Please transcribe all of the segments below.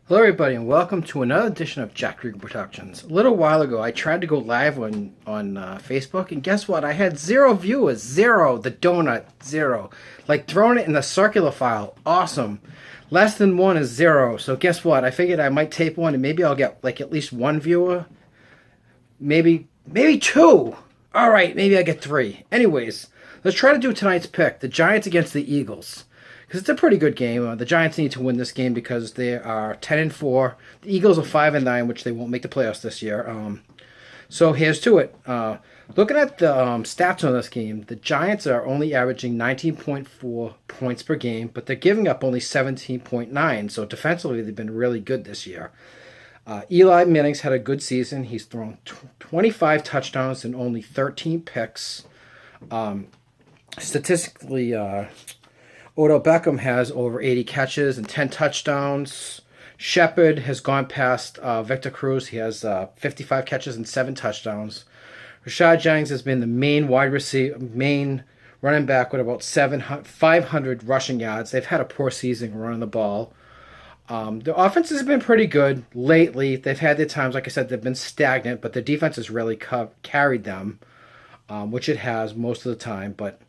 Hello, everybody, and welcome to another edition of Jack Krieger Productions. A little while ago, I tried to go live on Facebook, and guess what? I had 0 viewers, zero. The donut, zero. Like throwing it in the circular file, awesome. Less than one is zero. So guess what? I figured I might tape one, and maybe I'll get like at least one viewer, maybe two. All right, maybe I get three. Anyways, let's try to do tonight's pick: the Giants against the Eagles. Because it's a pretty good game. The Giants need to win this game because they are 10-4. The Eagles are 5-9, which they won't make the playoffs this year. So here's to it. Looking at the stats on this game, the Giants are only averaging 19.4 points per game, but they're giving up only 17.9. So defensively, they've been really good this year. Eli Manning's had a good season. He's thrown 25 touchdowns and only 13 picks. Statistically, Odell Beckham has over 80 catches and 10 touchdowns. Shepard has gone past Victor Cruz. He has 55 catches and 7 touchdowns. Rashad Jennings has been the main main running back with about 500 rushing yards. They've had a poor season running the ball. The offense has been pretty good lately. They've had their times, like I said, they've been stagnant, but the defense has really carried them, which it has most of the time. But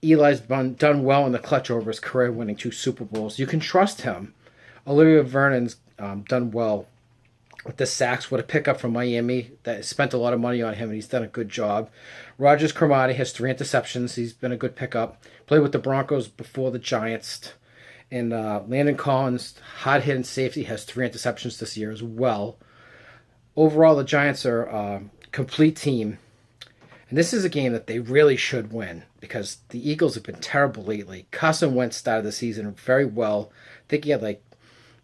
Eli's done well in the clutch over his career, winning 2 Super Bowls. You can trust him. Olivier Vernon's done well with the sacks, with a pickup from Miami that spent a lot of money on him, and he's done a good job. Rogers Cromartie has 3 interceptions. He's been a good pickup. Played with the Broncos before the Giants. And Landon Collins, hard-hitting safety, has 3 interceptions this year as well. Overall, the Giants are a complete team. And this is a game that they really should win because the Eagles have been terrible lately. Carson Wentz started the season very well. I think he had like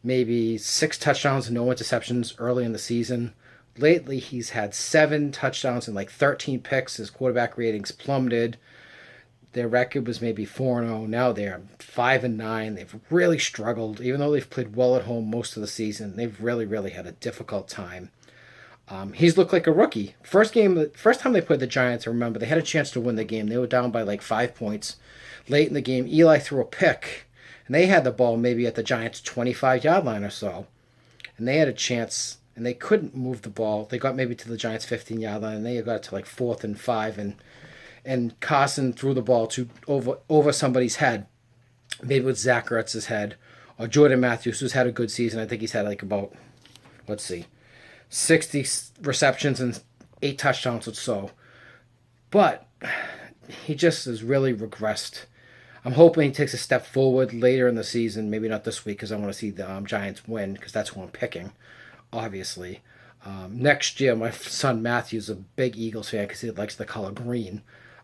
maybe 6 touchdowns and no interceptions early in the season. Lately, he's had 7 touchdowns and like 13 picks. His quarterback ratings plummeted. Their record was maybe 4-0. Now they're 5-9. They've really struggled. Even though they've played well at home most of the season, they've really had a difficult time. He's looked like a rookie. First time they played the Giants, I remember, they had a chance to win the game. They were down by like 5 points. Late in the game, Eli threw a pick, and they had the ball maybe at the Giants' 25-yard line or so. And they had a chance, and they couldn't move the ball. They got maybe to the Giants' 15-yard line, and they got to like 4th and 5, and Carson threw the ball over somebody's head, maybe with Zach Ertz's head, or Jordan Matthews, who's had a good season. I think he's had like about, 60 receptions and 8 touchdowns or so. But he just has really regressed. I'm hoping he takes a step forward later in the season. Maybe not this week because I want to see the Giants win because that's who I'm picking, obviously. Next year, my son Matthew's a big Eagles fan because he likes the color green.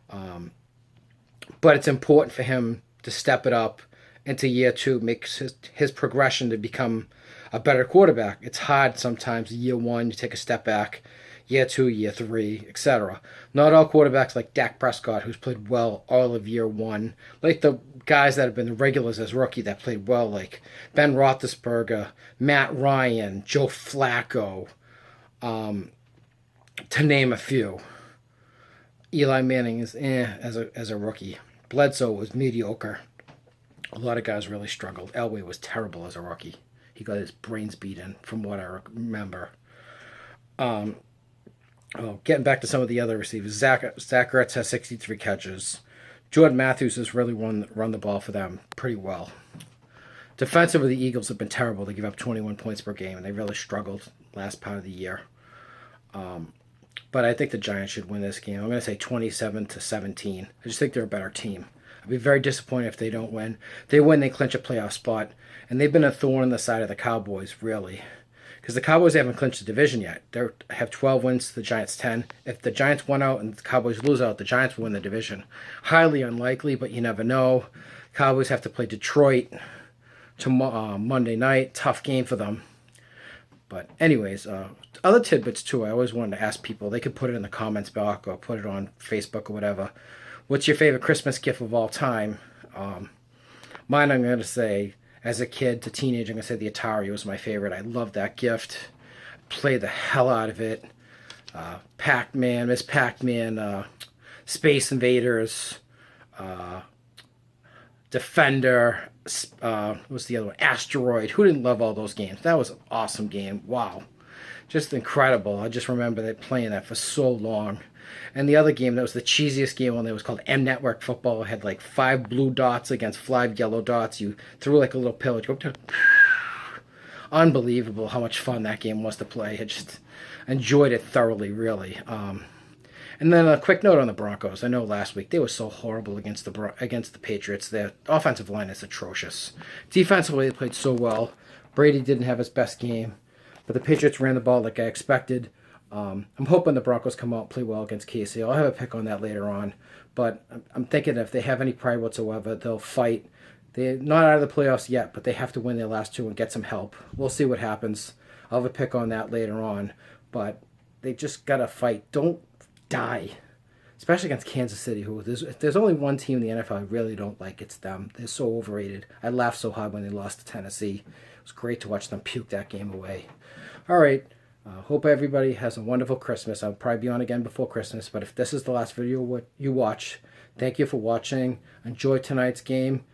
But it's important for him to step it up into year 2, make his progression to become a better quarterback. It's hard sometimes. Year 1, you take a step back. Year 2, year 3, etc. Not all quarterbacks like Dak Prescott, who's played well all of year 1. Like the guys that have been the regulars as rookie that played well, like Ben Roethlisberger, Matt Ryan, Joe Flacco, to name a few. Eli Manning is as a rookie. Bledsoe was mediocre. A lot of guys really struggled. Elway was terrible as a rookie. He got his brains beaten, from what I remember. Getting back to some of the other receivers, Zach Ertz has 63 catches. Jordan Matthews has really run the ball for them pretty well. Defensively, the Eagles have been terrible. They give up 21 points per game, and they really struggled last part of the year. But I think the Giants should win this game. I'm going to say 27-17. I just think they're a better team. I'd be very disappointed if they don't win. If they win, they clinch a playoff spot. And they've been a thorn in the side of the Cowboys, really. Because the Cowboys haven't clinched the division yet. They have 12 wins, the Giants 10. If the Giants win out and the Cowboys lose out, the Giants will win the division. Highly unlikely, but you never know. Cowboys have to play Detroit Monday night. Tough game for them. But anyways, other tidbits too. I always wanted to ask people. They could put it in the comments box or put it on Facebook or whatever. What's your favorite Christmas gift of all time? Mine, I'm going to say, as a kid to teenager, I'm going to say the Atari was my favorite. I loved that gift. Played the hell out of it. Pac-Man, Miss Pac-Man, Space Invaders, Defender. what was the other one? Asteroid. Who didn't love all those games? That was an awesome game. Wow. Just incredible. I just remember that playing that for so long. And the other game that was the cheesiest game on there was called M Network Football. It had like 5 blue dots against 5 yellow dots. You threw like a little pill. Unbelievable how much fun that game was to play. I just enjoyed it thoroughly, really. And then a quick note on the Broncos. I know last week they were so horrible against the Patriots. Their offensive line is atrocious. Defensively, they played so well. Brady didn't have his best game, but the Patriots ran the ball like I expected. I'm hoping the Broncos come out and play well against KC. I'll have a pick on that later on, but I'm thinking if they have any pride whatsoever, they'll fight. They're not out of the playoffs yet, but they have to win their last 2 and get some help. We'll see what happens. I'll have a pick on that later on, but they just got to fight. Don't die, especially against Kansas City, who if there's only one team in the NFL I really don't like, it's them. They're so overrated. I laughed so hard when they lost to Tennessee. It was great to watch them puke that game away. All right. Hope everybody has a wonderful Christmas. I'll probably be on again before Christmas, but if this is the last video you watch, thank you for watching. Enjoy tonight's game.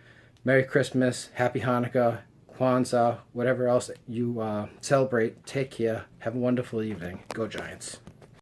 Merry Christmas, Happy Hanukkah, Kwanzaa, whatever else you celebrate. Take care. Have a wonderful evening. Go Giants.